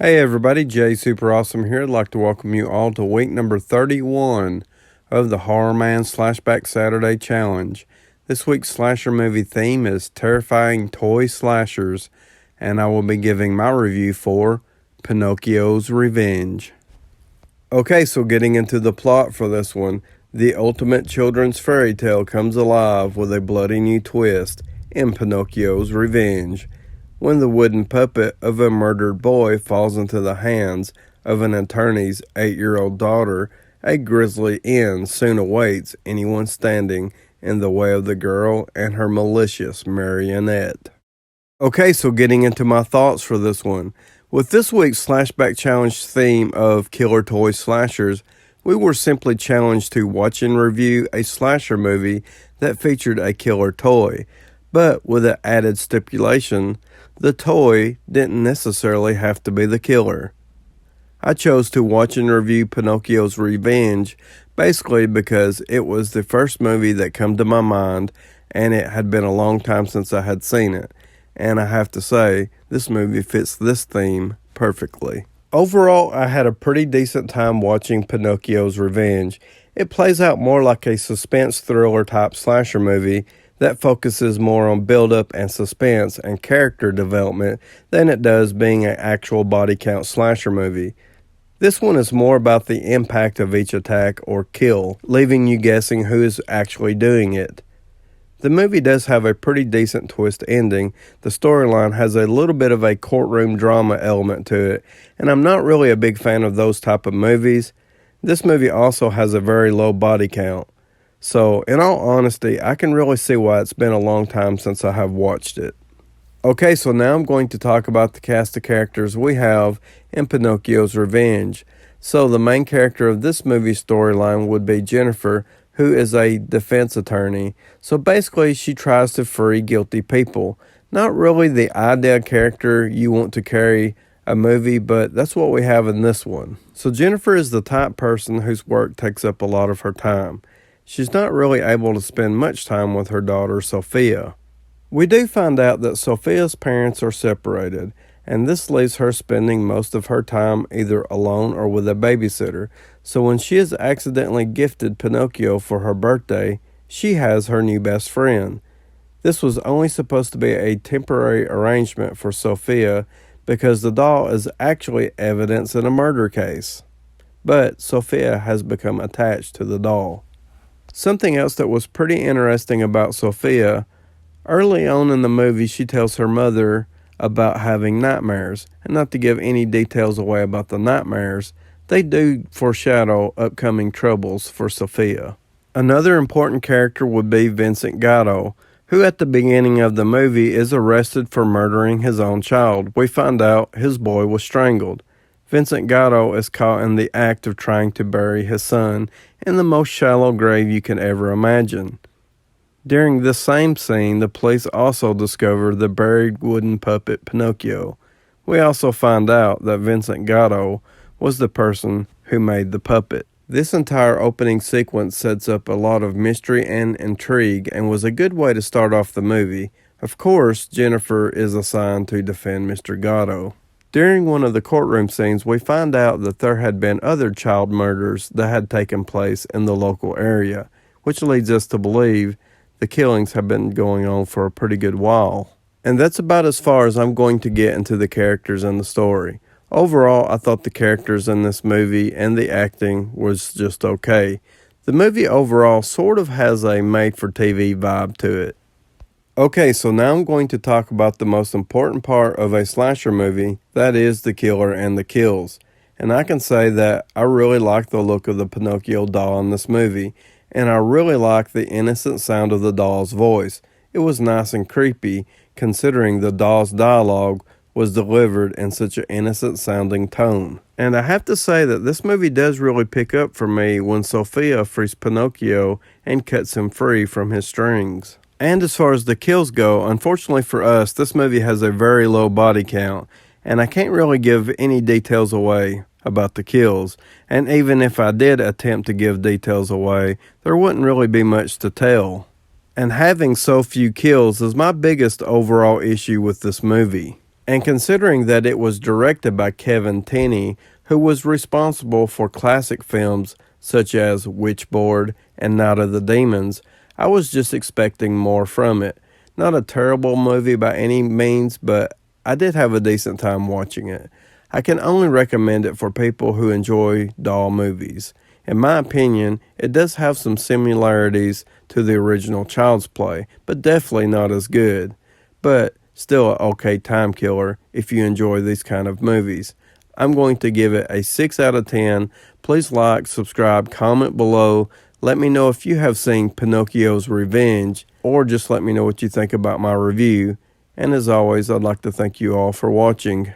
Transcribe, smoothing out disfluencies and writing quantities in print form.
Hey everybody, Jay Super Awesome here. I'd like to welcome you all to week number 31 of the HORRORman's SlashBack Saturday Challenge. This week's slasher movie theme is terrifying toy slashers, and I will be giving my review for Pinocchio's Revenge. Okay, so getting into the plot for this one, the ultimate children's fairy tale comes alive with a bloody new twist in Pinocchio's Revenge, when the wooden puppet of a murdered boy falls into the hands of an attorney's 8-year-old daughter. A grisly end soon awaits anyone standing in the way of the girl and her malicious marionette. Okay, so getting into my thoughts for this one. With this week's SlashBack Challenge theme of killer toy slashers, we were simply challenged to watch and review a slasher movie that featured a killer toy, but with an added stipulation: the toy didn't necessarily have to be the killer. I chose to watch and review Pinocchio's Revenge basically because it was the first movie that came to my mind, and it had been a long time since I had seen it. And I have to say, this movie fits this theme perfectly. Overall, I had a pretty decent time watching Pinocchio's Revenge. It plays out more like a suspense thriller type slasher movie that focuses more on build-up and suspense and character development than it does being an actual body count slasher movie. This one is more about the impact of each attack or kill, leaving you guessing who is actually doing it. The movie does have a pretty decent twist ending. The storyline has a little bit of a courtroom drama element to it, and I'm not really a big fan of those type of movies. This movie also has a very low body count. So, in all honesty, I can really see why it's been a long time since I have watched it. Okay, so now I'm going to talk about the cast of characters we have in Pinocchio's Revenge. So, the main character of this movie's storyline would be Jennifer, who is a defense attorney. So, basically, she tries to free guilty people. Not really the ideal character you want to carry a movie, but that's what we have in this one. So, Jennifer is the type person whose work takes up a lot of her time. She's not really able to spend much time with her daughter, Sophia. We do find out that Sophia's parents are separated, and this leaves her spending most of her time either alone or with a babysitter. So when she is accidentally gifted Pinocchio for her birthday, she has her new best friend. This was only supposed to be a temporary arrangement for Sophia because the doll is actually evidence in a murder case. But Sophia has become attached to the doll. Something else that was pretty interesting about Sophia, early on in the movie she tells her mother about having nightmares, and not to give any details away about the nightmares, they do foreshadow upcoming troubles for Sophia. Another important character would be Vincent Gotto, who at the beginning of the movie is arrested for murdering his own child. We find out his boy was strangled. Vincent Gotto is caught in the act of trying to bury his son in the most shallow grave you can ever imagine. During this same scene, the police also discover the buried wooden puppet Pinocchio. We also find out that Vincent Gotto was the person who made the puppet. This entire opening sequence sets up a lot of mystery and intrigue and was a good way to start off the movie. Of course, Jennifer is assigned to defend Mr. Gotto. During one of the courtroom scenes, we find out that there had been other child murders that had taken place in the local area, which leads us to believe the killings have been going on for a pretty good while. And that's about as far as I'm going to get into the characters and the story. Overall, I thought the characters in this movie and the acting was just okay. The movie overall sort of has a made-for-TV vibe to it. Okay, so now I'm going to talk about the most important part of a slasher movie, that is the killer and the kills. And I can say that I really like the look of the Pinocchio doll in this movie, and I really like the innocent sound of the doll's voice. It was nice and creepy, considering the doll's dialogue was delivered in such an innocent sounding tone. And I have to say that this movie does really pick up for me when Sophia frees Pinocchio and cuts him free from his strings. And as far as the kills go, unfortunately for us, this movie has a very low body count, and I can't really give any details away about the kills. And even if I did attempt to give details away, there wouldn't really be much to tell. And having so few kills is my biggest overall issue with this movie. And considering that it was directed by Tenney, who was responsible for classic films such as Witchboard and Night of the Demons, I was just expecting more from it. Not a terrible movie by any means, but I did have a decent time watching it. I can only recommend it for people who enjoy doll movies. In my opinion, it does have some similarities to the original Child's Play, but definitely not as good. But still an okay time killer if you enjoy these kind of movies. I'm going to give it a 6 out of 10. Please like, subscribe, comment below. Let me know if you have seen Pinocchio's Revenge, or just let me know what you think about my review. And as always, I'd like to thank you all for watching.